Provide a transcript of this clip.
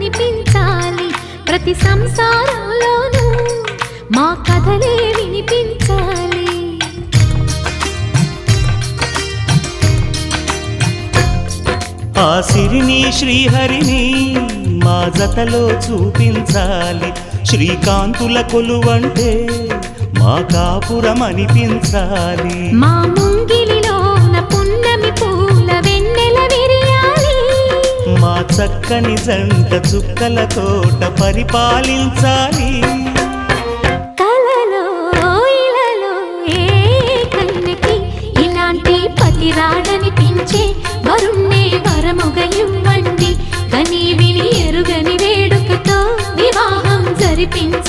అనిపించాలి ప్రతి సంసారంలోనూ మా కథలే వినిపించాలి ఆ సిరిని శ్రీహరిని మా జతలో చూపించాలి శ్రీకాంతుల కొలువంటే మా కాపురం అనిపించాలి మా ముంగిలిలోన పున్నమి పూల వెన్నెల విరియాలి మా చక్కని జంట చుక్కల తోట పరిపాలించాలి కలలో ఇలలో ఏ కన్నెకి ఇలాంటి పతి రాడనిపించే వరుణ్ణే వరముగా ఇవ్వండి కని విని ఎరుగని వేడుకతో వివాహం జరిపించండి